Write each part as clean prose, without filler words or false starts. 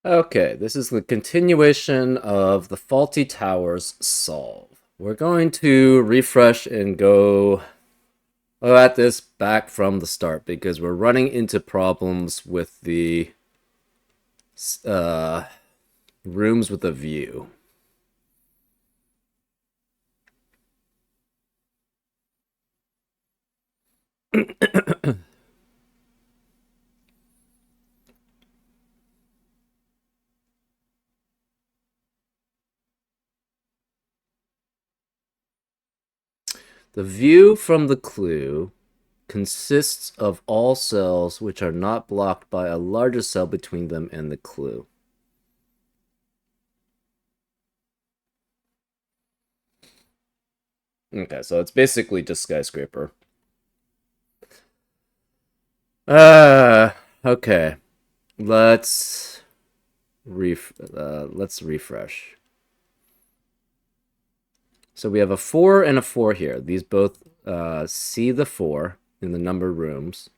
Okay, this is the continuation of the Fawlty Towers solve. We're going to refresh and go at this back from the start because we're running into problems with the uh, rooms with a view. The view from the clue consists of all cells which are not blocked by a larger cell between them and the clue. Okay, so it's basically just skyscraper. Okay. Let's let's refresh. So we have a 4 and a 4 here. These both see the 4 in the number rooms.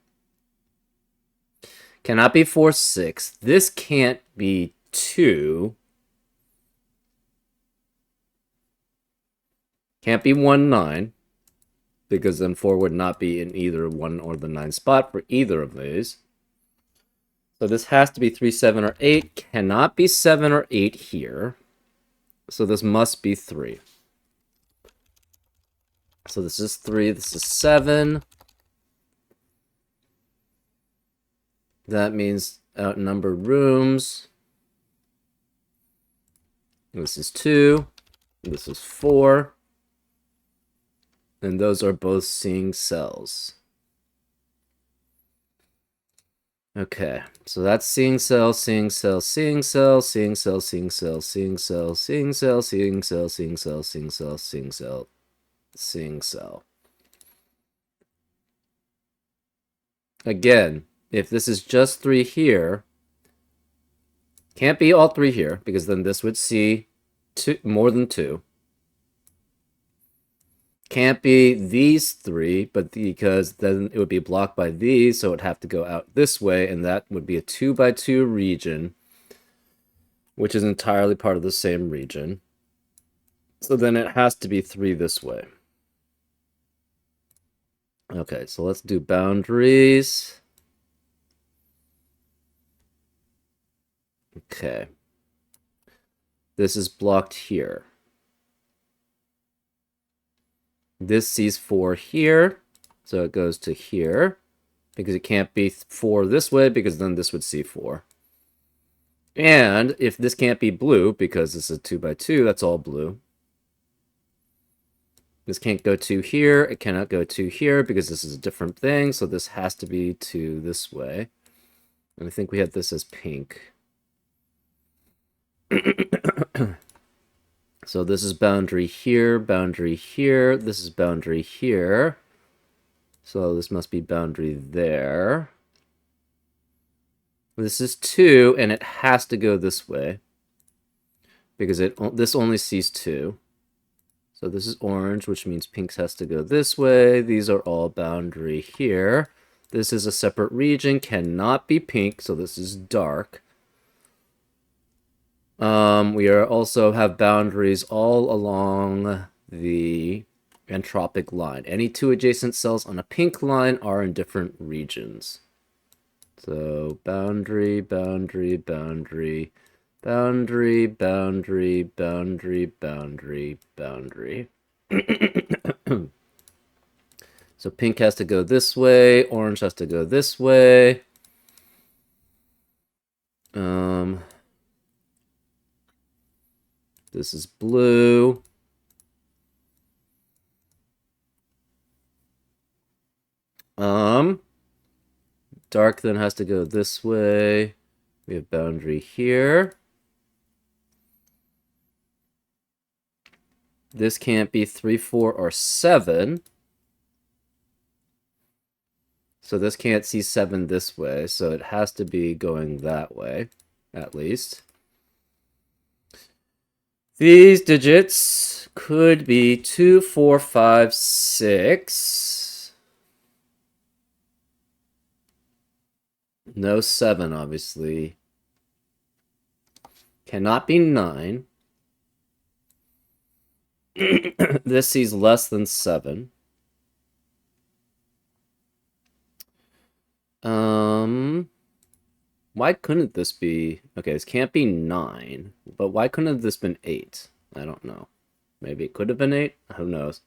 Cannot be 4, 6. This can't be 2. Can't be 1, 9. Because then 4 would not be in either 1 or the 9 spot for either of these. So this has to be 3, 7, or 8. Cannot be 7 or 8 here. So this must be 3. So this is 3, this is 7. That means outnumbered rooms. This is 2. This is 4. And those are both seeing cells. Okay, so that's seeing cell, seeing cell, seeing cell, seeing cell, seeing cell, seeing cell, seeing cell, seeing cell, seeing cell, seeing cell, seeing cell, seeing cell. Again, if this is just 3 here, can't be all 3 here, because then this would see more than 2. Can't be these 3, but because then it would be blocked by these, so it would have to go out this way, and that would be a 2 by 2 region, which is entirely part of the same region. So then it has to be 3 this way. Okay, so let's do boundaries. Okay. This is blocked here. This sees 4 here, so it goes to here, because it can't be 4 this way, because then this would see 4. And if this can't be blue, because this is a 2 by 2, that's all blue. This can't go 2 here, it cannot go 2 here, because this is a different thing, so this has to be 2 this way. And I think we have this as pink. So this is boundary here, this is boundary here. So this must be boundary there. This is 2, and it has to go this way. Because this only sees 2. So this is orange, which means pink has to go this way. These are all boundary here. This is a separate region, cannot be pink, so this is dark. We also have boundaries all along the entropic line. Any 2 adjacent cells on a pink line are in different regions. So boundary, boundary, boundary, boundary, boundary, boundary, boundary, boundary. So pink has to go this way, orange has to go this way. This is blue. Dark then has to go this way. We have boundary here. This can't be 3, 4, or 7. So this can't see 7 this way, so it has to be going that way, at least. These digits could be 2, 4, 5, 6. No 7, obviously. Cannot be 9. This sees less than 7. Why couldn't this be... Okay, this can't be 9. But why couldn't this been 8? I don't know. Maybe it could have been 8? Who knows?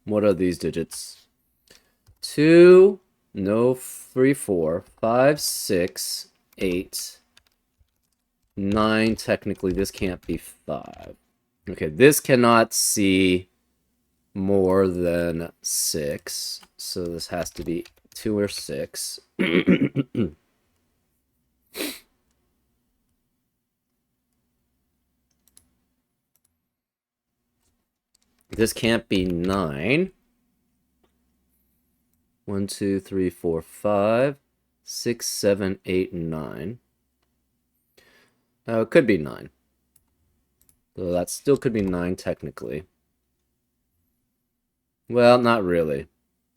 What are these digits? 2, no, 3, 4, 5, 6, 8, 9. Technically, this can't be 5. Okay, this cannot see more than 6. So this has to be 2 or 6. This can't be 9. 1, 2, 3, 4, 5, 6, 7, 8, 9. It could be 9. So that still could be 9 technically. Well, not really.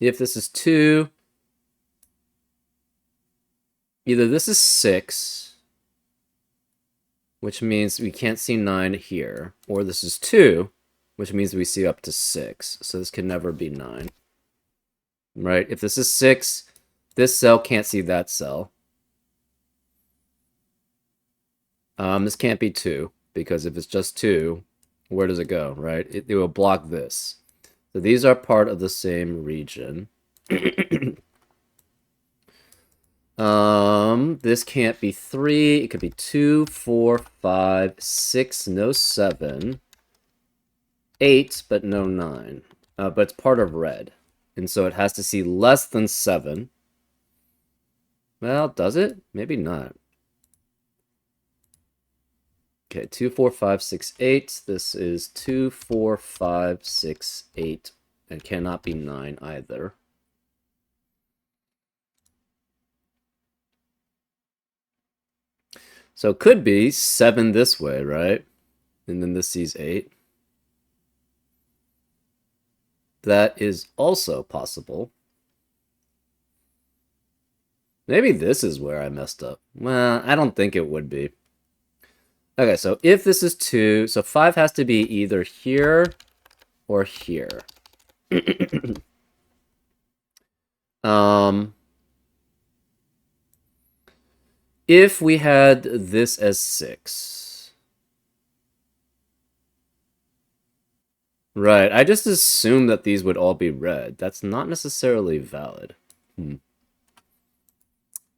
If this is 2, either this is 6, which means we can't see 9 here, or this is 2, which means we see up to 6. So this can never be 9. Right? If this is 6, this cell can't see that cell. This can't be 2, because if it's just 2, where does it go, right? It will block this. So these are part of the same region. This can't be 3. It could be 2, 4, 5, 6, no 7. 8, but no 9. But it's part of red. And so it has to see less than 7. Well, does it? Maybe not. Okay, 2, 4, 5, 6, 8. This is 2, 4, 5, 6, 8. And cannot be 9 either. So it could be 7 this way, right? And then this sees 8. That is also possible. Maybe this is where I messed up. Well, I don't think it would be. Okay, so if this is 2, so 5 has to be either here or here. If we had this as 6. Right, I just assumed that these would all be red. That's not necessarily valid.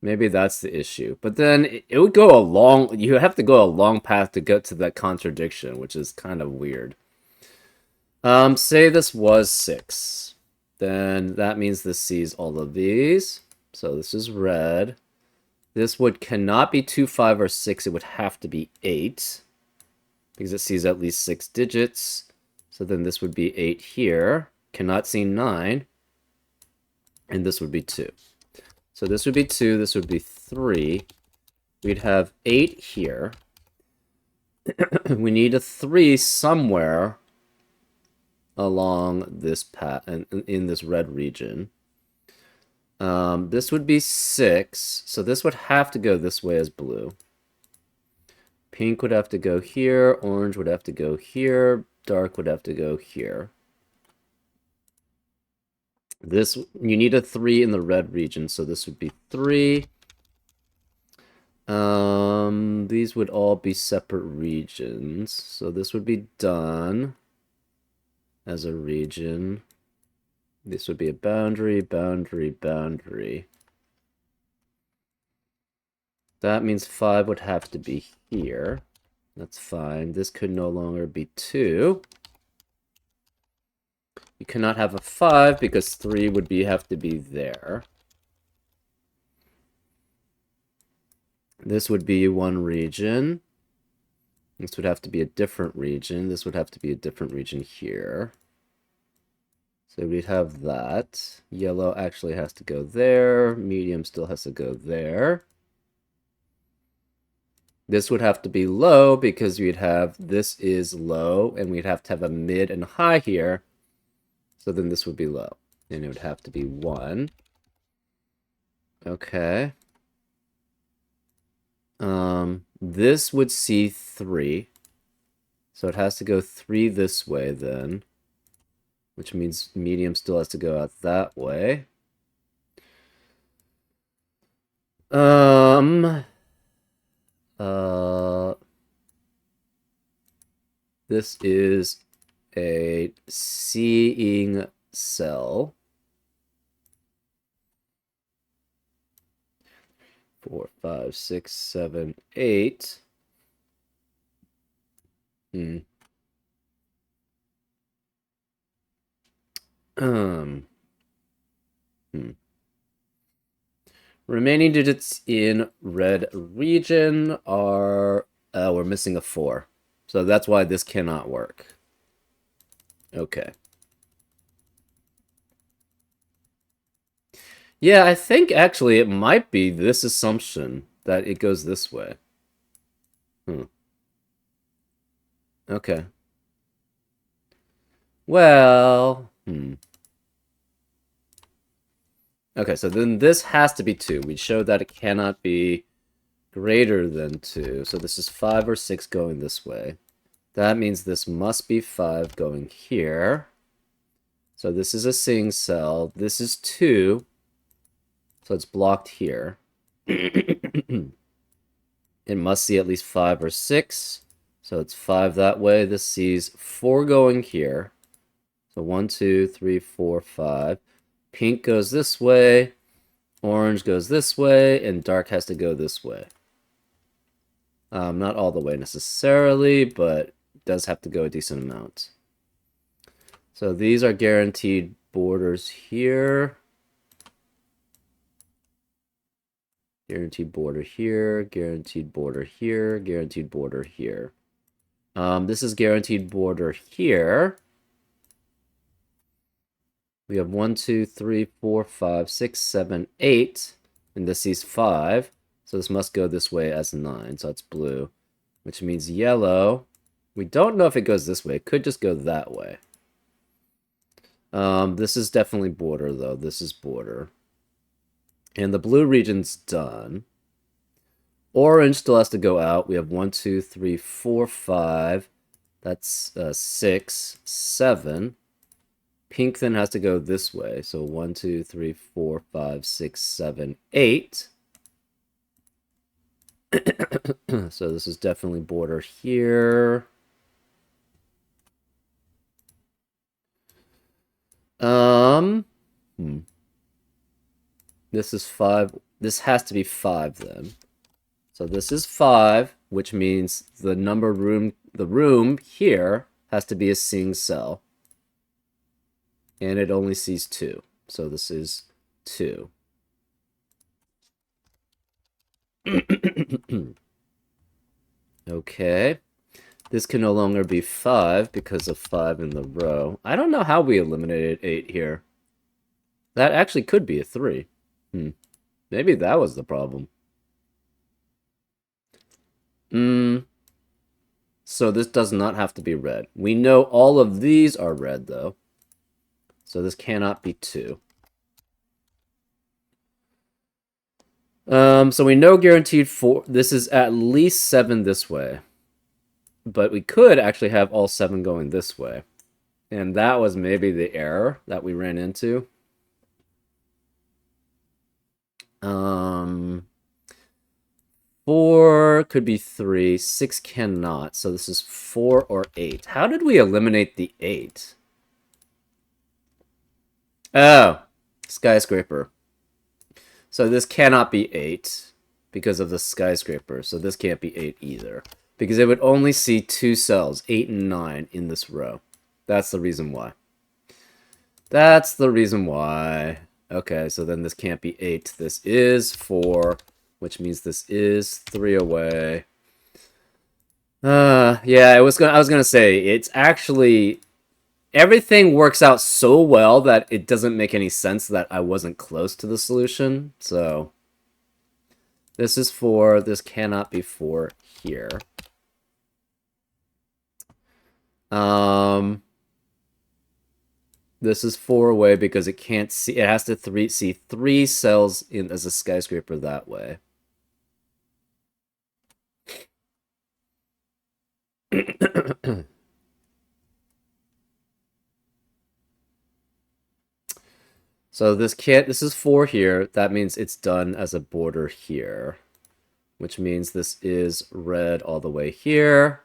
Maybe that's the issue. But then it would go a long... You have to go a long path to get to that contradiction, which is kind of weird. Say this was 6. Then that means this sees all of these. So this is red. This cannot be 2, 5, or 6. It would have to be 8. Because it sees at least 6 digits. So then this would be 8 here. Cannot see 9. And this would be 2. So this would be 2. This would be 3. We'd have 8 here. We need a 3 somewhere along this path, in this red region. This would be 6. So this would have to go this way as blue. Pink would have to go here. Orange would have to go here. Dark would have to go here. This, you need a 3 in the red region, so this would be 3. These would all be separate regions. So this would be done as a region. This would be a boundary, boundary, boundary. That means 5 would have to be here. That's fine. This could no longer be 2. You cannot have a 5 because 3 would have to be there. This would be one region. This would have to be a different region. This would have to be a different region here. So we'd have that. Yellow actually has to go there. Medium still has to go there. This would have to be low because we'd have this is low, and we'd have to have a mid and high here. So then this would be low, and it would have to be 1. Okay. This would see 3. So it has to go 3 this way then. Which means medium still has to go out that way. This is a seeing cell. 4, 5, 6, 7, 8. Hmm. Hmm. Remaining digits in red region are... we're missing a 4. So that's why this cannot work. Okay. Yeah, I think actually it might be this assumption that it goes this way. Okay. Well... Okay, so then this has to be 2. We showed that it cannot be greater than 2. So this is 5 or 6 going this way. That means this must be 5 going here. So this is a seeing cell. This is 2. So it's blocked here. It must see at least 5 or 6. So it's 5 that way. This sees 4 going here. So 1, 2, 3, 4, 5. Pink goes this way. Orange goes this way. And dark has to go this way. Not all the way necessarily, but does have to go a decent amount. So these are guaranteed borders here. Guaranteed border here, guaranteed border here, guaranteed border here. This is guaranteed border here. We have 1, 2, 3, 4, 5, 6, 7, 8. And this is 5. So this must go this way as 9. So it's blue. Which means yellow. We don't know if it goes this way. It could just go that way. This is definitely border, though. This is border. And the blue region's done. Orange still has to go out. We have 1, 2, 3, 4, 5. That's 6, 7. Pink then has to go this way. So 1, 2, 3, 4, 5, 6, 7, 8. So this is definitely border here. This is 5. This has to be 5 then. So this is 5, which means the room here has to be a seeing cell. And it only sees 2. So this is 2. Okay. This can no longer be 5 because of 5 in the row. I don't know how we eliminated 8 here. That actually could be a 3. Maybe that was the problem. So this does not have to be red. We know all of these are red, though. So this cannot be 2. So we know guaranteed 4. This is at least 7 this way. But we could actually have all 7 going this way. And that was maybe the error that we ran into. 4 could be 3. 6 cannot. So this is 4 or 8. How did we eliminate the 8? Oh, skyscraper. So this cannot be 8 because of the skyscraper. So this can't be 8 either. Because it would only see 2 cells, 8 and 9, in this row. That's the reason why. That's the reason why. Okay, so then this can't be 8. This is 4, which means this is 3 away. Yeah, I was gonna say, it's actually... Everything works out so well that it doesn't make any sense that I wasn't close to the solution, so... This is 4, this cannot be 4 here. This is 4 away because it can't see... It has to see 3 cells in as a skyscraper that way. So this is 4 here. That means it's done as a border here, which means this is red all the way here.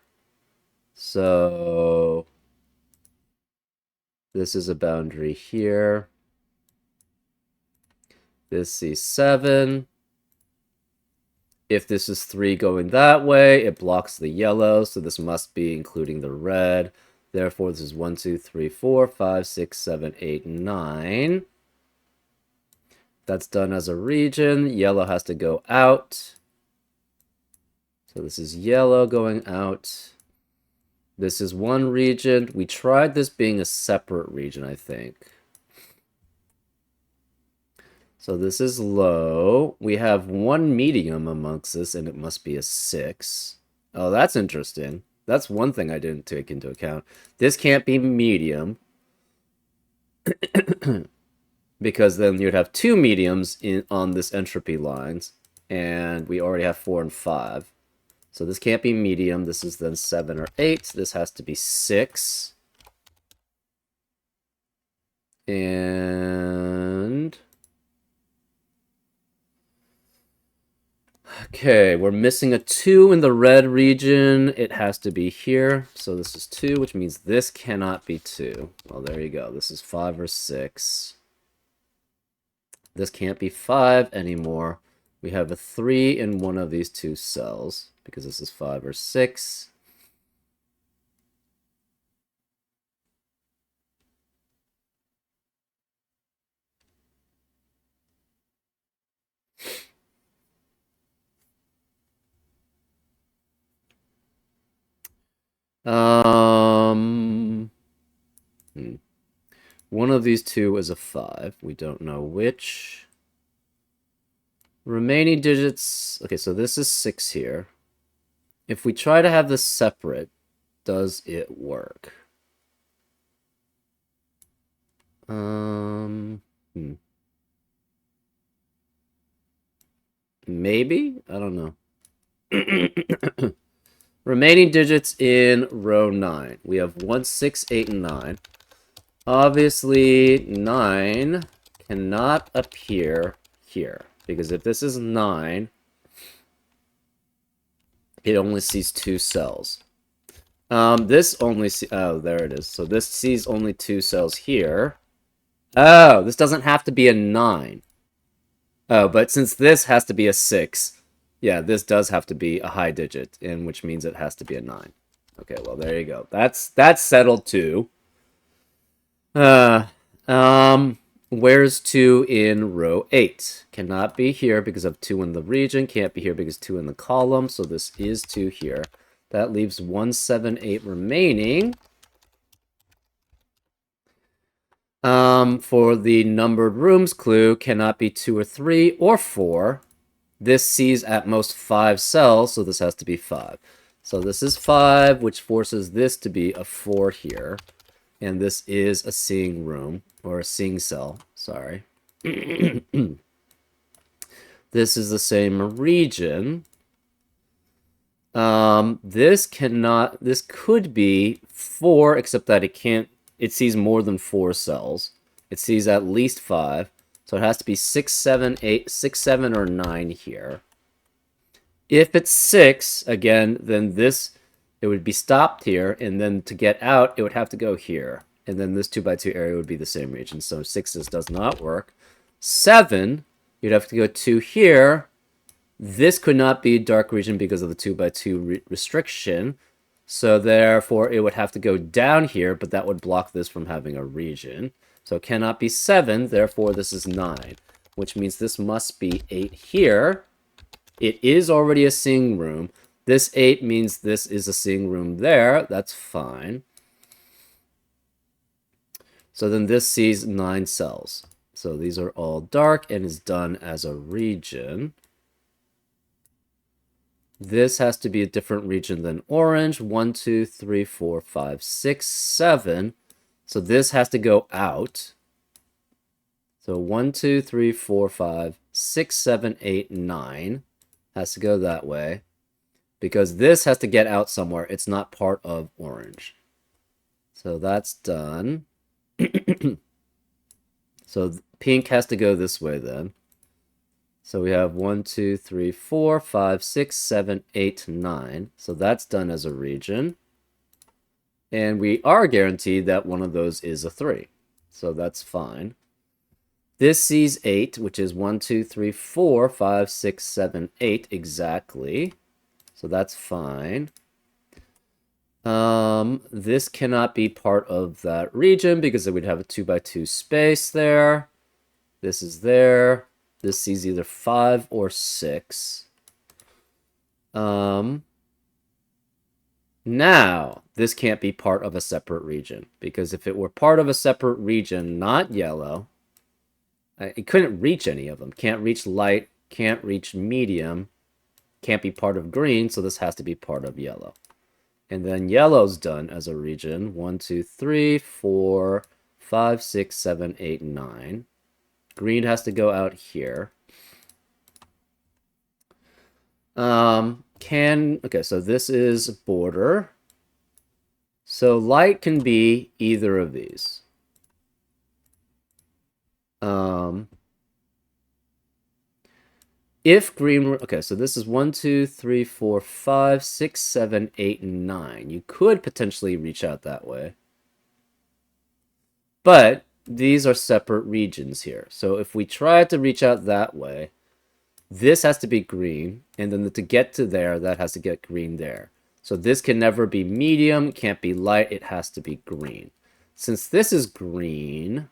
So this is a boundary here. This C7. If this is 3 going that way, it blocks the yellow, so this must be including the red. Therefore, this is 1, 2, 3, 4, 5, 6, 7, 8, 9. That's done as a region. Yellow has to go out. So this is yellow going out. This is one region. We tried this being a separate region, I think. So this is low. We have one medium amongst this, and it must be a 6. Oh, that's interesting. That's one thing I didn't take into account. This can't be medium. Because then you'd have 2 mediums on this entropy lines. And we already have 4 and 5. So this can't be medium. This is then 7 or 8. This has to be 6. And... okay, we're missing a 2 in the red region. It has to be here. So this is 2, which means this cannot be 2. Well, there you go. This is 5 or 6. This can't be 5 anymore. We have a 3 in one of these 2 cells, because this is 5 or 6. One of these 2 is a 5. We don't know which. Remaining digits... okay, so this is 6 here. If we try to have this separate, does it work? Maybe? I don't know. Remaining digits in row 9. We have 1, 6, 8, and 9. Obviously, 9 cannot appear here. Because if this is 9, it only sees 2 cells. This only sees... oh, there it is. So this sees only 2 cells here. Oh, this doesn't have to be a 9. Oh, but since this has to be a 6... yeah, this does have to be a high digit, and which means it has to be a 9. Okay, well, there you go. That's settled too. Where's 2 in row 8? Cannot be here because of 2 in the region. Can't be here because 2 in the column, so this is 2 here. That leaves 1, 7, 8 remaining. For the numbered rooms clue, cannot be 2 or 3 or 4. This sees at most 5 cells, so this has to be 5. So this is 5, which forces this to be a 4 here. And this is a seeing room, or a seeing cell, sorry. This is the same region. This could be 4, except that it sees more than 4 cells. It sees at least 5. So it has to be 6, 7, 8, 6, 7, or 9 here. If it's 6, again, then it would be stopped here, and then to get out, it would have to go here. And then this 2x2 area would be the same region. So 6 does not work. 7, you'd have to go 2 here. This could not be a dark region because of the 2x2 restriction. So therefore, it would have to go down here, but that would block this from having a region. So it cannot be 7, therefore this is 9, which means this must be 8 here. It is already a seeing room. This 8 means this is a seeing room there. That's fine. So then this sees 9 cells. So these are all dark and is done as a region. This has to be a different region than orange. 1, 2, 3, 4, 5, 6, 7. So this has to go out. So 1, 2, 3, 4, 5, 6, 7, 8, 9 has to go that way. because this has to get out somewhere. It's not part of orange. So that's done. So pink has to go this way then. So we have 1, 2, 3, 4, 5, 6, 7, 8, 9. So that's done as a region. And we are guaranteed that one of those is a 3. So that's fine. This sees 8, which is 1, 2, 3, 4, 5, 6, 7, 8 exactly. So that's fine. This cannot be part of that region because it would have a 2 by 2 space there. This is there. This sees either 5 or 6. Now, this can't be part of a separate region, because if it were part of a separate region, not yellow, it couldn't reach any of them. Can't reach light, can't reach medium, can't be part of green, so this has to be part of yellow. And then yellow's done as a region. 1, 2, 3, 4, 5, 6, 7, 8, 9. Green has to go out here. Okay, so this is border. So light can be either of these. If green were, okay, so this is 1, 2, 3, 4, 5, 6, 7, 8, 9. You could potentially reach out that way. But these are separate regions here. So if we try to reach out that way, this has to be green, and then to get to there, that has to get green there. So this can never be medium, can't be light, it has to be green. Since this is green,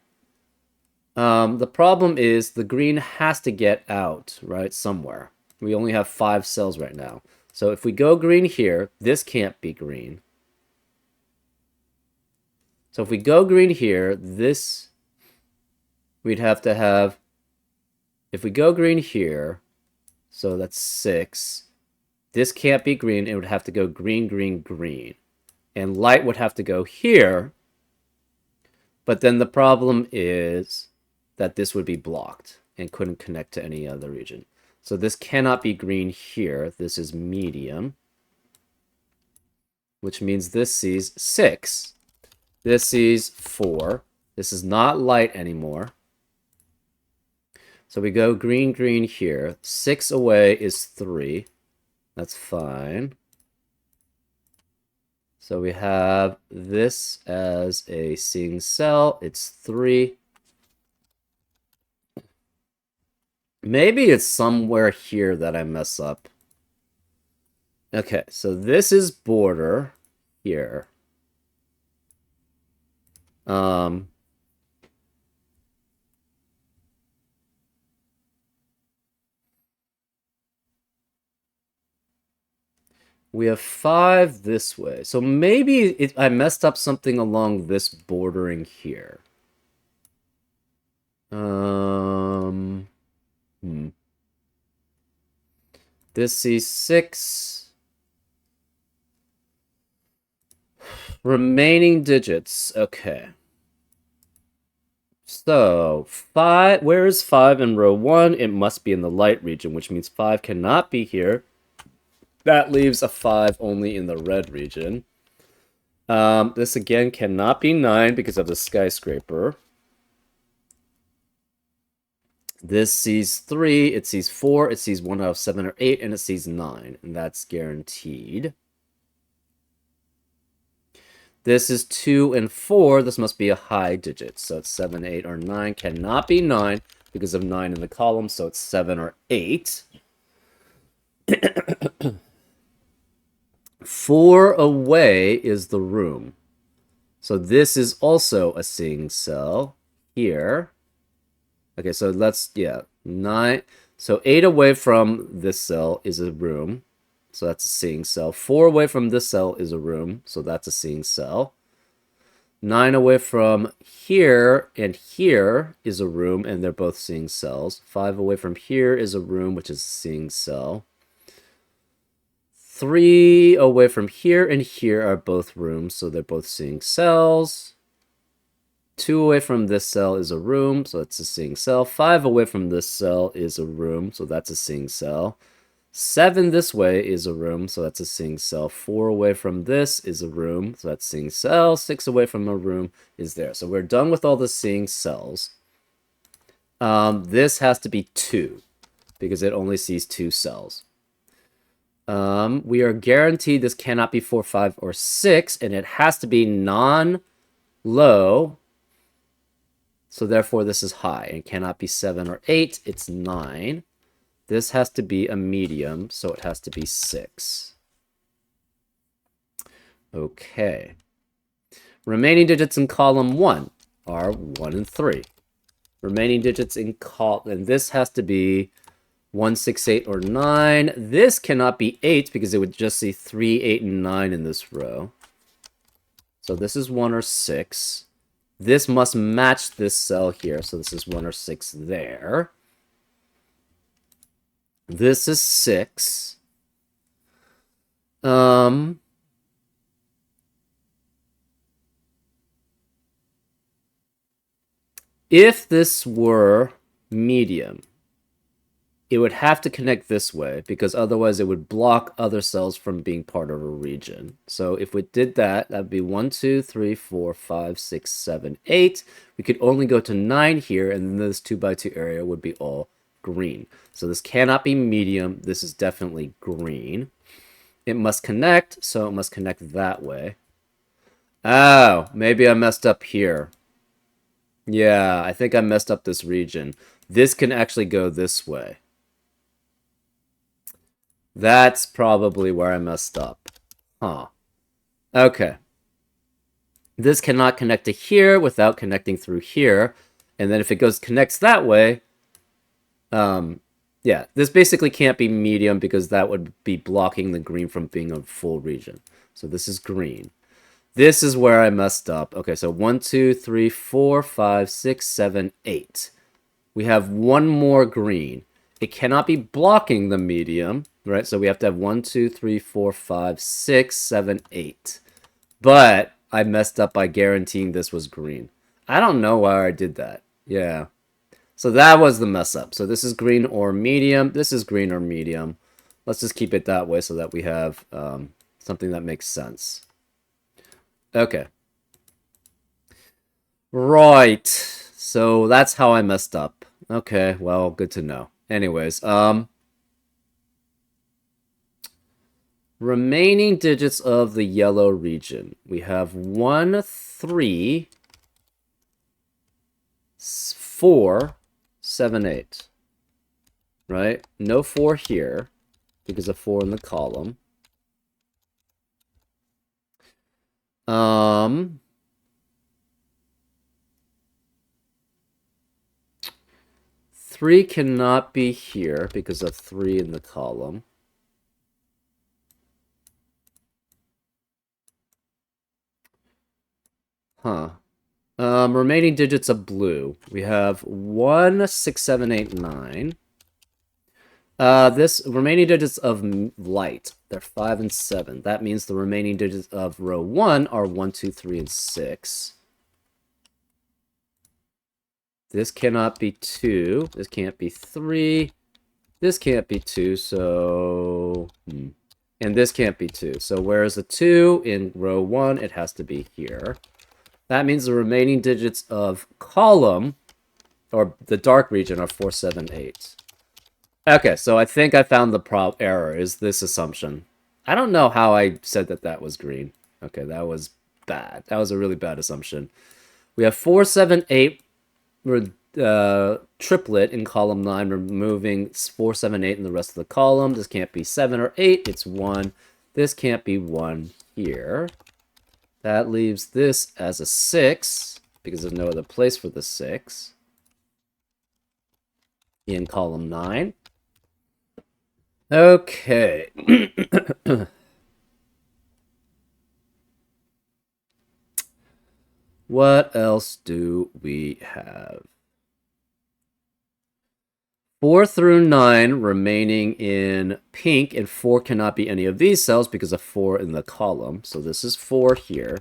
the problem is the green has to get out, right, somewhere. We only have 5 cells right now. So if we go green here, this can't be green. So if we go green here, this, we'd have to have, if we go green here, so that's 6. This can't be green. It would have to go green, green, green. And light would have to go here. But then the problem is that this would be blocked and couldn't connect to any other region. So this cannot be green here. This is medium, which means this sees 6. This sees 4. This is not light anymore. So we go green, green here. 6 away is 3. That's fine. So we have this as a seeing cell. It's 3. Maybe it's somewhere here that I mess up. Okay, so this is border here. We have 5 this way. So maybe I messed up something along this bordering here. This sees 6. Remaining digits. Okay. So 5, where is 5 in row 1? It must be in the light region, which means 5 cannot be here. That leaves a 5 only in the red region. This again cannot be 9 because of the skyscraper. This sees 3, it sees 4, it sees 1 out of 7 or 8, and it sees 9, and that's guaranteed. This is 2 and 4, this must be a high digit, so it's 7, 8, or 9, cannot be 9 because of 9 in the column, so it's 7 or 8. 4 away is the room. So this is also a seeing cell here. Okay, so let's, 9. So 8 away from this cell is a room. So that's a seeing cell. 4 away from this cell is a room. So that's a seeing cell. 9 away from here and here is a room, and they're both seeing cells. 5 away from here is a room, which is a seeing cell. 3 away from here and here are both rooms, so they're both seeing cells. 2 away from this cell is a room, so it's a seeing cell. 5 away from this cell is a room, so that's a seeing cell. 7 this way is a room, so that's a seeing cell. 4 away from this is a room, so that's seeing cell. 6 away from a room is there. So we're done with all the seeing cells. This has to be 2, because it only sees 2 cells. We are guaranteed this cannot be 4, 5, or 6, and it has to be non-low. So therefore, this is high. It cannot be 7 or 8. It's 9. This has to be a medium, so it has to be 6. Okay. Remaining digits in column 1 are 1 and 3. Remaining digits in column, and this has to be 1, 6, 8, or 9. This cannot be 8 because it would just see 3, 8, and 9 in this row. So this is 1 or 6. This must match this cell here, so this is 1 or 6 there. This is 6. If this were medium, it would have to connect this way, because otherwise it would block other cells from being part of a region. So if we did that, that'd be 1, 2, 3, 4, 5, 6, 7, 8. We could only go to 9 here, and then this 2x2 area would be all green. So this cannot be medium. This is definitely green. It must connect, so it must connect that way. Oh, maybe I messed up here. Yeah, I think I messed up this region. This can actually go this way. That's probably where I messed up. Huh. Okay. This cannot connect to here without connecting through here. And then if it connects that way, yeah, this basically can't be medium because that would be blocking the green from being a full region. So this is green. This is where I messed up. Okay, so 1, 2, 3, 4, 5, 6, 7, 8. We have one more green. It cannot be blocking the medium, right? So we have to have 1, 2, 3, 4, 5, 6, 7, 8. But I messed up by guaranteeing this was green. I don't know why I did that. Yeah. So that was the mess up. So this is green or medium. This is green or medium. Let's just keep it that way so that we have something that makes sense. Okay. Right. So that's how I messed up. Okay, well, good to know. Anyways, remaining digits of the yellow region. We have 1, 3, 4, 7, 8. Right? No 4 here because of 4 in the column. 3 cannot be here because of 3 in the column. Huh. Remaining digits of blue. We have 1, 6, 7, 8, 9. This remaining digits of light. They're 5 and 7. That means the remaining digits of row 1 are 1, 2, 3, and 6. This cannot be 2. This can't be 3. This can't be 2, so... And this can't be 2. So where is the 2? In row 1, it has to be here. That means the remaining digits of column, or the dark region, are 4, 7, 8. Okay, so I think I found the error, is this assumption. I don't know how I said that that was green. Okay, that was bad. That was a really bad assumption. We have 4, 7, 8... triplet in column 9, removing 4, 7, 8 in the rest of the column. This can't be 7 or 8, it's 1. This can't be 1 here. That leaves this as a 6, because there's no other place for the 6 in column 9. Okay. What else do we have? 4 through 9 remaining in pink, and 4 cannot be any of these cells because of 4 in the column. So this is 4 here,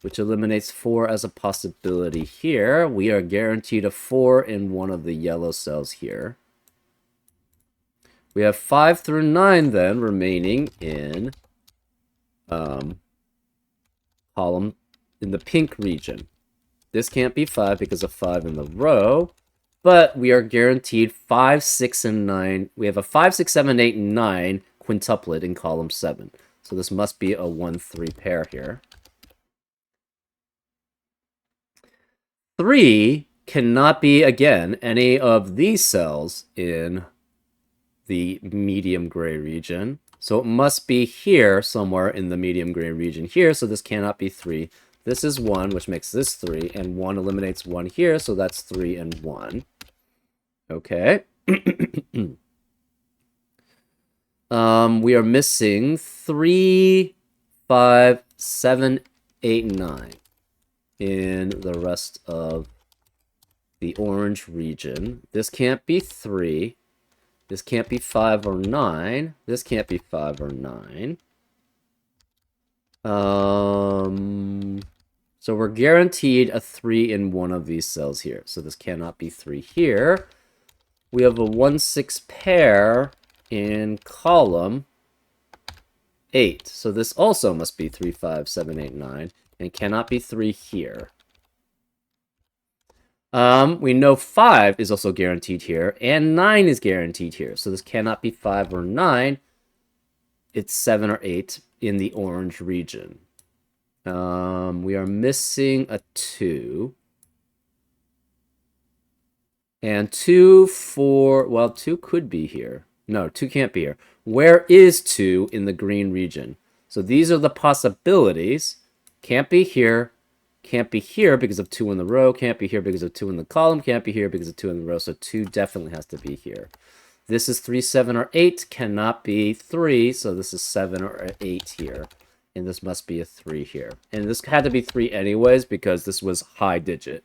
which eliminates 4 as a possibility here. We are guaranteed a 4 in one of the yellow cells here. We have 5 through 9 then remaining in column in the pink region. This can't be 5 because of 5 in the row, but we are guaranteed 5, 6, and 9. We have a 5, 6, 7, 8, and 9 quintuplet in column 7. So this must be a 1, 3 pair here. 3 cannot be, again, any of these cells in the medium gray region. So it must be here somewhere in the medium gray region here. So this cannot be 3. This is 1, which makes this 3, and 1 eliminates 1 here, so that's 3 and 1. Okay. We are missing 3, 5, 7, 8, 9 in the rest of the orange region. This can't be 3. This can't be 5 or 9. This can't be 5 or 9. So we're guaranteed a 3 in one of these cells here. So this cannot be 3 here. We have a 1, 6 pair in column 8. So this also must be 3, 5, 7, 8, 9. And cannot be 3 here. We know 5 is also guaranteed here, and 9 is guaranteed here. So this cannot be 5 or 9. It's 7 or 8 in the orange region. We are missing a 2. And 2, 4, well, 2 could be here. No, 2 can't be here. Where is 2 in the green region? So these are the possibilities. Can't be here. Can't be here because of 2 in the row. Can't be here because of 2 in the column. Can't be here because of 2 in the row. So 2 definitely has to be here. This is 3, 7, or 8. Cannot be 3. So this is 7 or 8 here. And this must be a 3 here. And this had to be 3 anyways because this was high digit.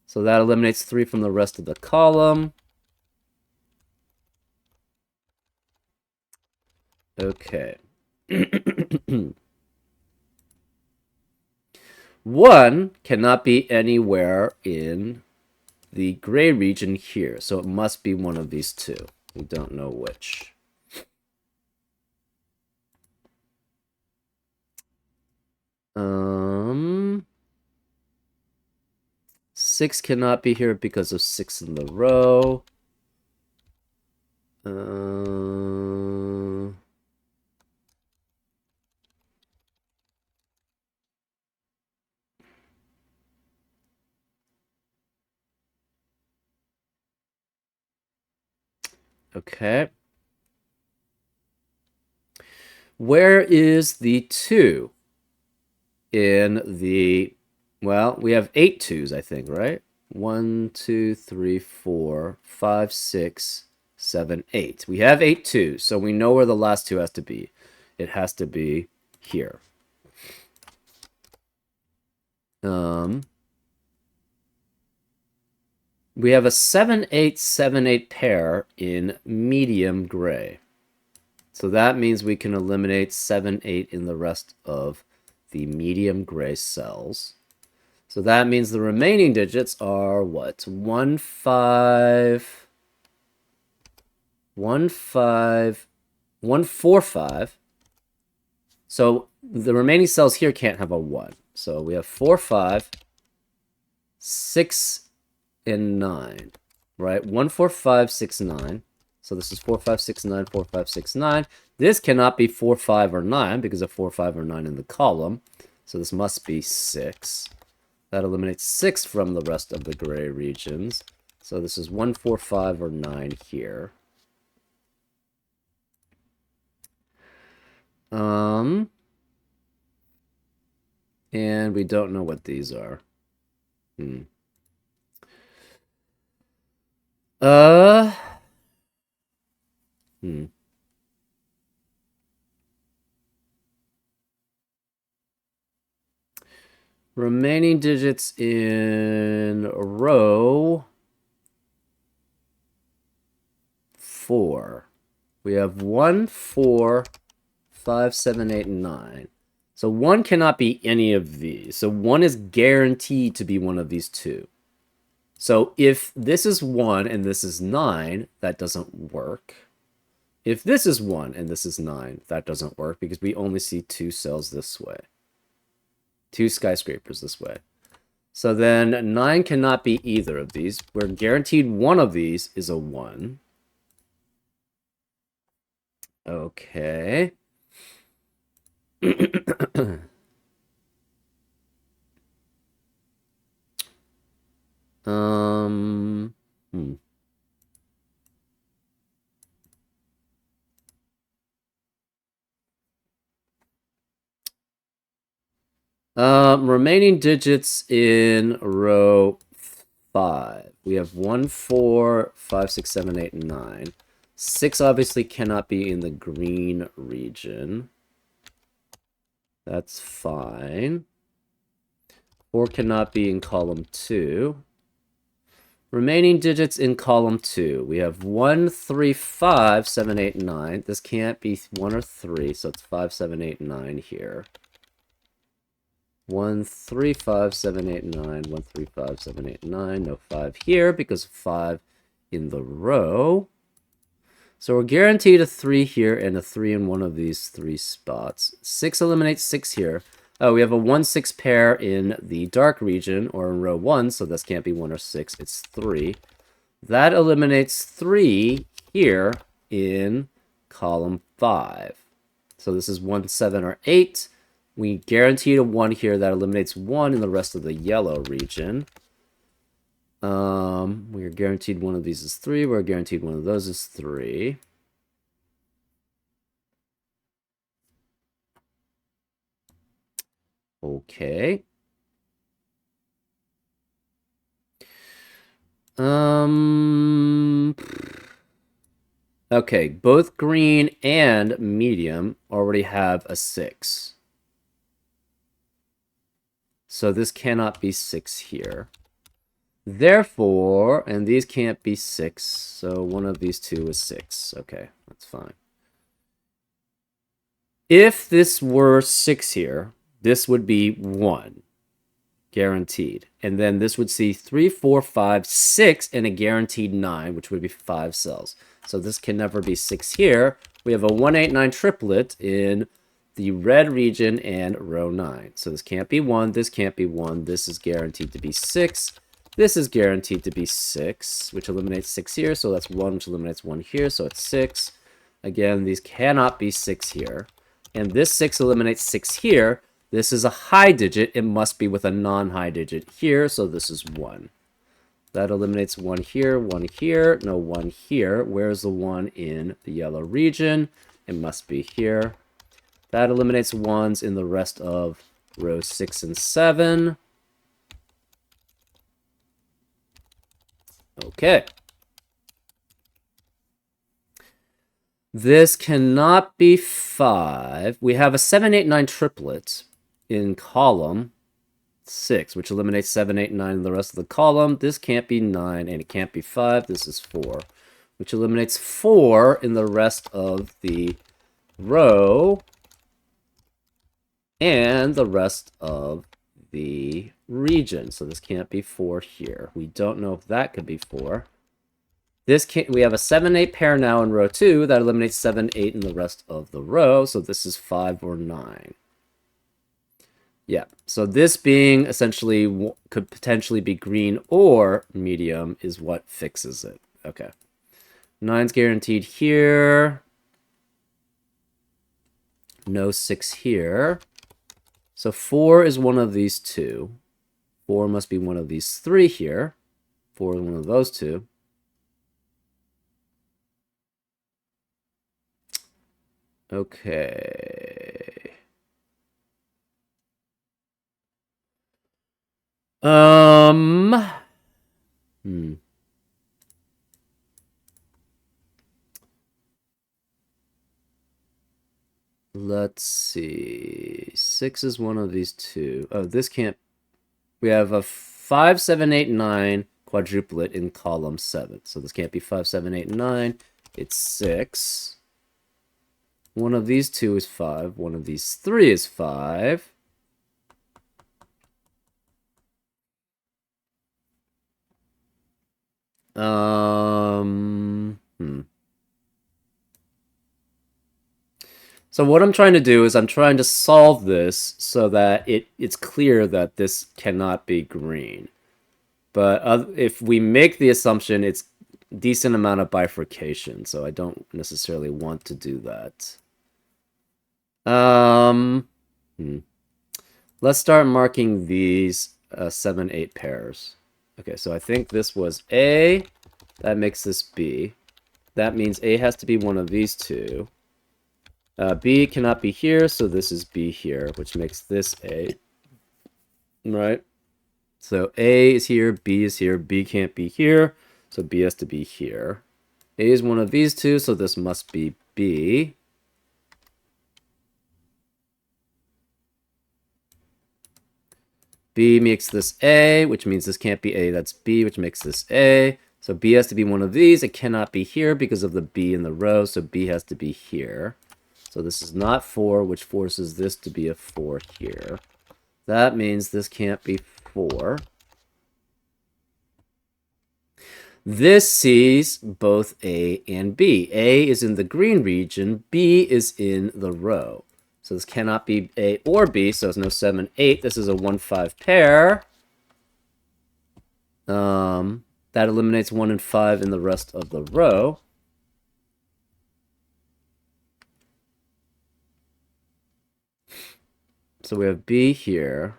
So that eliminates 3 from the rest of the column. Okay. 1 cannot be anywhere in the gray region here, so it must be one of these two. We don't know which. Six cannot be here because of 6 in the row. Okay. Where is the 2 in the... Well, we have 8 2s, I think, right? 1, 2, 3, 4, 5, 6, 7, 8. We have 8 2s, so we know where the last 2 has to be. It has to be here. We have a 7, 8, 7, 8 pair in medium gray. So that means we can eliminate 7, 8 in the rest of the medium gray cells. So that means the remaining digits are what? 1, 5, 1, 5, 1, 4, 5. So the remaining cells here can't have a 1. So we have 4, 5, 6, and 9, right? 1, 4, 5, 6, 9. So this is 4, 5, 6, 9, 4, 5, 6, 9. This cannot be 4, 5, or 9 because of 4, 5, or 9 in the column. So this must be 6. That eliminates 6 from the rest of the gray regions. So this is 1, 4, 5, or 9 here. And we don't know what these are. Remaining digits in row 4. We have 1, 4, 5, 7, 8, and 9. So 1 cannot be any of these. So 1 is guaranteed to be one of these two. So if this is 1 and this is 9, that doesn't work. If this is 1 and this is 9, that doesn't work because we only see 2 cells this way. 2 skyscrapers this way. So then 9 cannot be either of these. We're guaranteed one of these is a 1. Okay. Hmm. Remaining digits in row 5. We have 1, 4, 5, 6, 7, 8, 9. 6 obviously cannot be in the green region. That's fine. 4 cannot be in column 2. Remaining digits in column 2. We have 1, 3, 5, 7, 8, 9. This can't be 1 or 3, so it's 5, 7, 8, 9 here. 1, 3, 5, 7, 8, 9. 1, 3, 5, 7, 8, 9. No 5 here because of 5 in the row. So we're guaranteed a 3 here and a 3 in one of these 3 spots. 6 eliminates 6 here. Oh, we have a 1, 6 pair in the dark region, or in row 1, so this can't be 1 or 6, it's 3. That eliminates 3 here in column 5. So this is 1, 7, or 8. We guaranteed a 1 here. That eliminates 1 in the rest of the yellow region. We're guaranteed one of these is 3. We're guaranteed one of those is 3. Okay. Okay, both green and medium already have a 6. So this cannot be 6 here. Therefore, and these can't be 6, so one of these two is 6. Okay, that's fine. If this were 6 here, this would be 1. Guaranteed. And then this would see 3, 4, 5, 6, and a guaranteed 9, which would be 5 cells. So this can never be 6 here. We have a 1, 8, 9 triplet in the red region and row 9. So this can't be 1, this can't be 1, this is guaranteed to be 6. This is guaranteed to be 6, which eliminates 6 here, so that's 1, which eliminates 1 here, so it's 6. Again, these cannot be 6 here. And this 6 eliminates 6 here. This is a high digit. It must be with a non-high digit here, so this is 1. That eliminates 1 here, 1 here, no 1 here. Where's the 1 in the yellow region? It must be here. That eliminates 1s in the rest of rows 6 and 7. Okay. This cannot be 5. We have a 7, 8, 9 triplet in column 6, which eliminates 7, 8, 9 in the rest of the column. This can't be 9, and it can't be 5. This is 4, which eliminates 4 in the rest of the row and the rest of the region. So this can't be 4 here. We don't know if that could be 4. This can we have a 7, 8 pair now in row 2. That eliminates 7, 8 in the rest of the row. So this is 5 or 9. Yeah, so this being essentially could potentially be green or medium is what fixes it. Okay. 9's guaranteed here. No 6 here. So 4 is one of these two. 4 must be one of these 3 here. 4 is one of those two. Okay. Let's see. 6 is one of these two. Oh, this can't. We have a 5, 7, 8, 9 quadruplet in column 7. So this can't be 5, 7, 8, 9. It's 6. One of these two is 5. One of these 3 is 5. So what I'm trying to do is I'm trying to solve this so that it's clear that this cannot be green. But if we make the assumption, it's decent amount of bifurcation, so I don't necessarily want to do that. Let's start marking these 7, 8 pairs. Okay, so I think this was A. That makes this B. That means A has to be one of these two. B cannot be here, so this is B here, which makes this A. Right? So A is here, B is here, B can't be here, so B has to be here. A is one of these two, so this must be B. B makes this A, which means this can't be A, that's B, which makes this A. So B has to be one of these. It cannot be here because of the B in the row, so B has to be here. So this is not 4, which forces this to be a 4 here. That means this can't be 4. This sees both A and B. A is in the green region, B is in the row. So this cannot be A or B, so it's no 7, 8. This is a 1, 5 pair. That eliminates 1 and 5 in the rest of the row. So we have B here.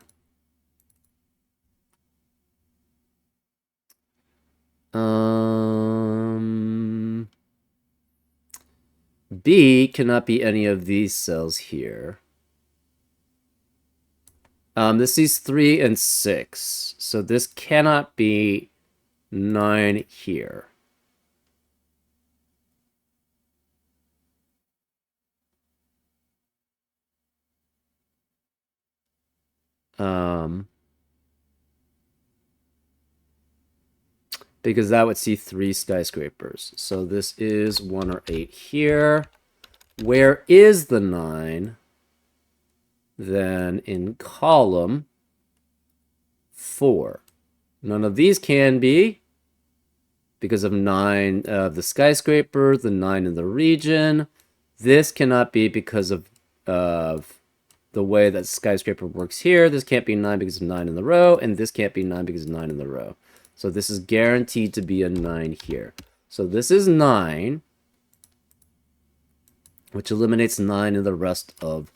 B cannot be any of these cells here. This is 3 and 6. So this cannot be 9 here. Because that would see 3 skyscrapers. So this is 1 or 8 here. Where is the 9? Then in column 4. None of these can be because of 9 of the skyscraper, the 9 in the region. This cannot be because of the way that skyscraper works here. This can't be 9 because of 9 in the row, and this can't be 9 because of 9 in the row. So this is guaranteed to be a 9 here. So this is 9, which eliminates 9 in the rest of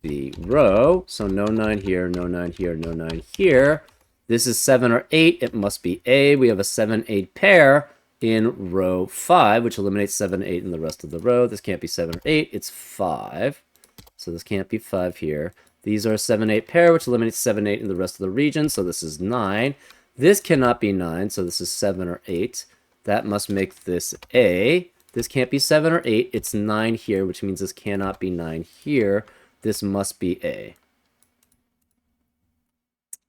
the row. So no 9 here, no 9 here, no 9 here. This is 7 or 8. It must be A. We have a 7, 8 pair in row 5, which eliminates 7, 8 in the rest of the row. This can't be 7 or 8. It's 5. So this can't be 5 here. These are a 7, 8 pair, which eliminates 7, 8 in the rest of the region. So this is 9. This cannot be 9, so this is 7 or 8. That must make this A. This can't be 7 or 8. It's 9 here, which means this cannot be 9 here. This must be A.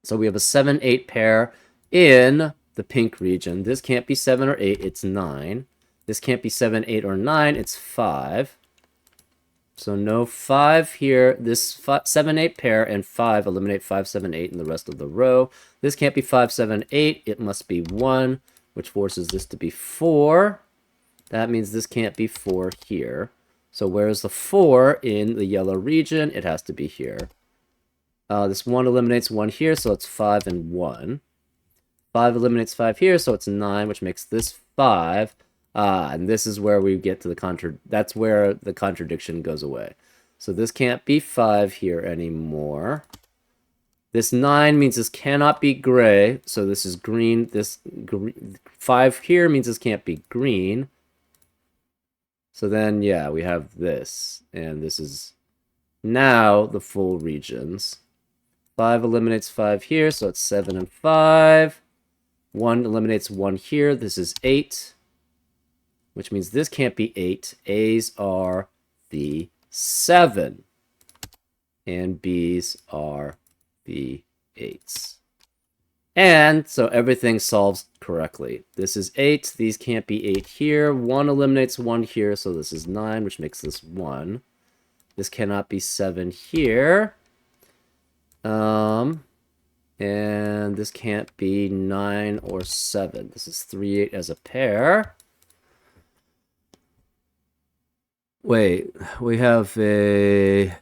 So we have a 7, 8 pair in the pink region. This can't be 7 or 8. It's 9. This can't be 7, 8, or 9. It's 5. So no 5 here. This 7, 8 pair and 5 eliminate 5, 7, 8 in the rest of the row. This can't be 5, 7, 8. It must be 1, which forces this to be 4. That means this can't be 4 here. So where's the 4 in the yellow region? It has to be here. This 1 eliminates 1 here, so it's 5 and 1. 5 eliminates 5 here, so it's 9, which makes this 5. And this is where we get to that's where the contradiction goes away. So this can't be 5 here anymore. This 9 means this cannot be gray, so this is green. This 5 here means this can't be green. So then, yeah, we have this, and this is now the full regions. 5 eliminates 5 here, so it's 7 and 5. 1 eliminates 1 here. This is 8, which means this can't be 8. A's are the 7, and B's are the 8s. And so everything solves correctly. This is 8. These can't be 8 here. 1 eliminates 1 here, so this is 9, which makes this 1. This cannot be 7 here. And this can't be 9 or 7. This is 3, 8 as a pair. Wait, we have a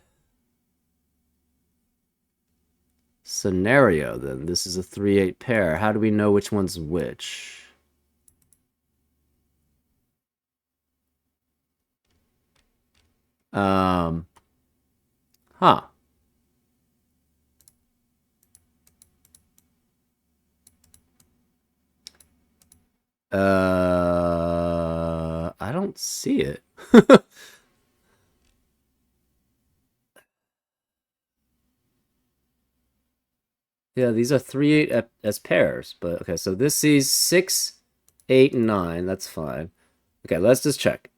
scenario then. This is a 3-8 pair. How do we know which one's which? Um, huh. I don't see it. Yeah, these are 3-8 as pairs, but okay, so this sees 6, 8, 9. That's fine. Okay, let's just check.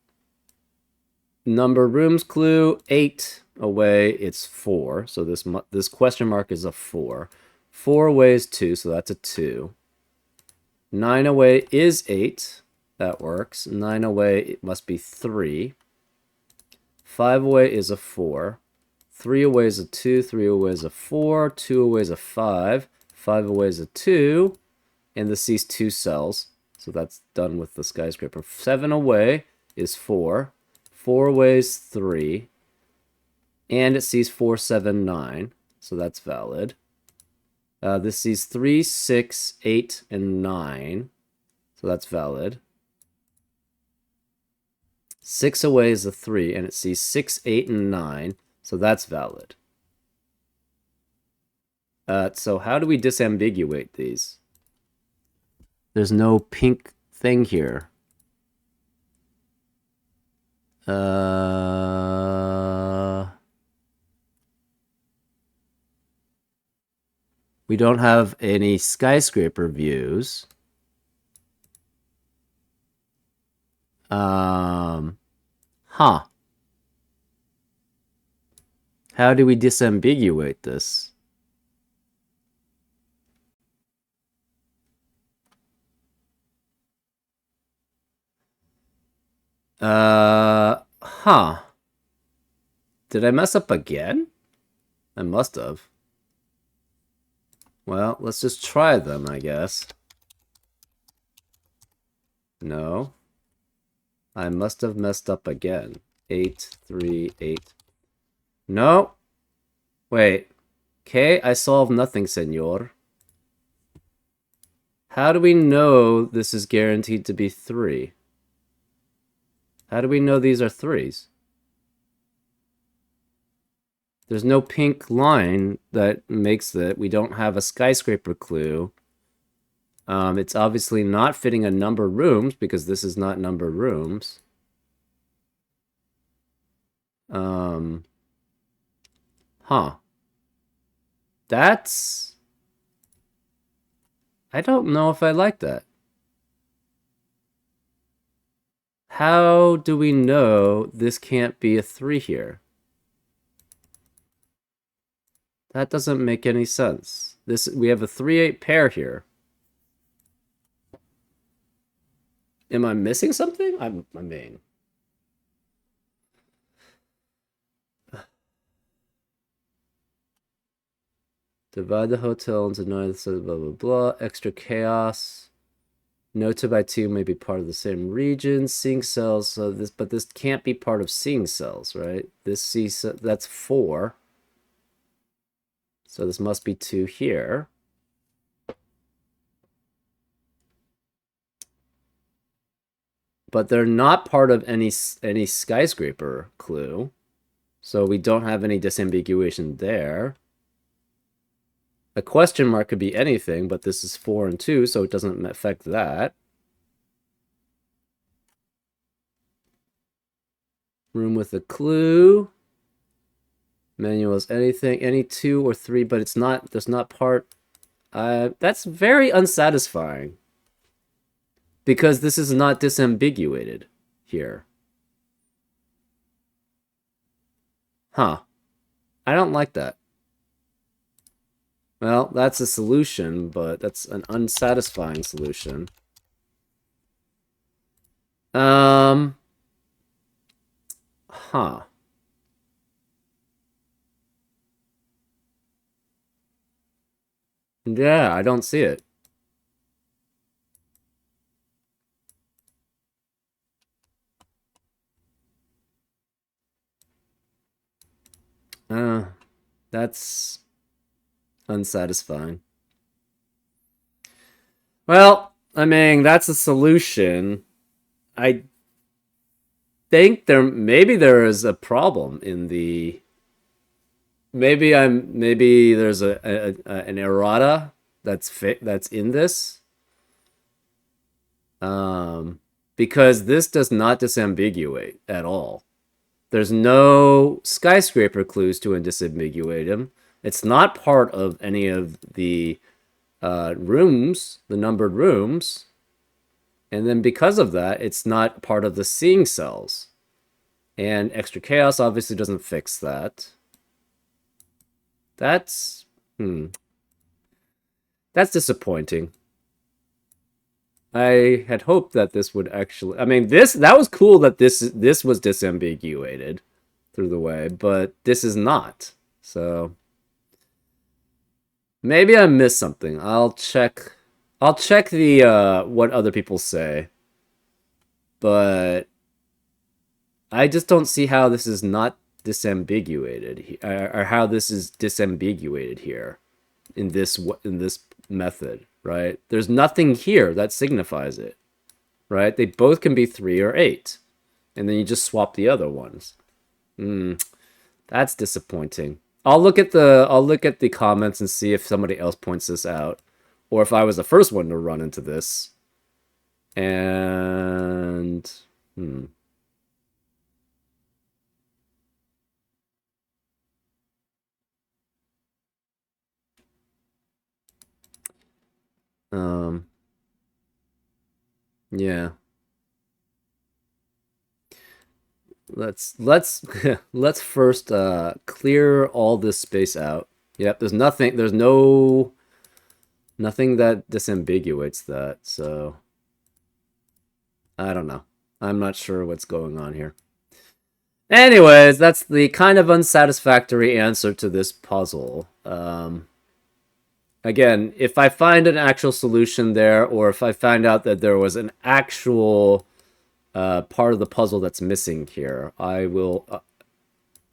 Number rooms clue 8 away, it's 4. So this question mark is a 4. 4 away is 2, so that's a 2. 9 away is 8. That works. 9 away, it must be 3. 5 away is a 4. 3 away is a 2. 3 away is a 4. 2 away is a 5. 5 away is a 2. And this sees 2 cells. So that's done with the skyscraper. 7 away is 4. 4 away is 3. And it sees 4, 7, 9. So that's valid. This sees 3, 6, 8, and 9. So that's valid. 6 away is a 3, and it sees 6, 8, and 9. So that's valid. So how do we disambiguate these? There's no pink thing here. We don't have any skyscraper views. Huh. How do we disambiguate this? Huh. Did I mess up again? I must have. Well, let's just try them, I guess. No. I must have messed up again. 8, 3, 8. No. Wait. Okay, I solved nothing, senor. How do we know this is guaranteed to be 3? How do we know these are 3s? There's no pink line that makes it. We don't have a skyscraper clue. It's obviously not fitting a number rooms because this is not number rooms. Huh. That's... I don't know if I like that. How do we know this can't be a 3 here? That doesn't make any sense. We have a 3-8 pair here. Am I missing something? I mean... Divide the hotel into 9, blah, blah, blah. Extra chaos. No 2x2 may be part of the same region. Seeing cells, so but this can't be part of seeing cells, right? This that's 4. So this must be 2 here. But they're not part of any skyscraper clue. So we don't have any disambiguation there. A question mark could be anything, but this is 4 and 2, so it doesn't affect that. Room with a clue. Manual is anything, any 2 or 3, but it's not, there's not part. That's very unsatisfying. Because this is not disambiguated here. Huh. I don't like that. Well, that's a solution, but that's an unsatisfying solution. Huh. Yeah, I don't see it. That's unsatisfying. Well, I mean, that's a solution. I think maybe there is a problem in the maybe there's an errata that's in this. Because this does not disambiguate at all. There's no skyscraper clues to disambiguate him. It's not part of any of the rooms, the numbered rooms. And then because of that, it's not part of the seeing cells. And extra chaos obviously doesn't fix that. That's disappointing. I had hoped that this would actually. I mean, that was cool that this was disambiguated through the way, but this is not. So maybe I missed something. I'll check. I'll check the what other people say, but I just don't see how this is not disambiguated, or how this is disambiguated here in this method. Right? There's nothing here that signifies it. Right? They both can be 3 or 8. And then you just swap the other ones. That's disappointing. I'll look at the comments and see if somebody else points this out, or if I was the first one to run into this. And yeah. Let's let's first clear all this space out. Yep, there's nothing that disambiguates that, so I don't know. I'm not sure what's going on here. Anyways, that's the kind of unsatisfactory answer to this puzzle. Again, if I find an actual solution there, or if I find out that there was an actual part of the puzzle that's missing here, I will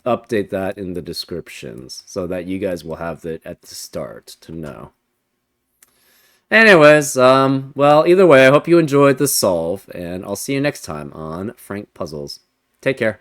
update that in the descriptions so that you guys will have it at the start to know. Anyways, well, either way, I hope you enjoyed the solve, and I'll see you next time on Frank Puzzles. Take care.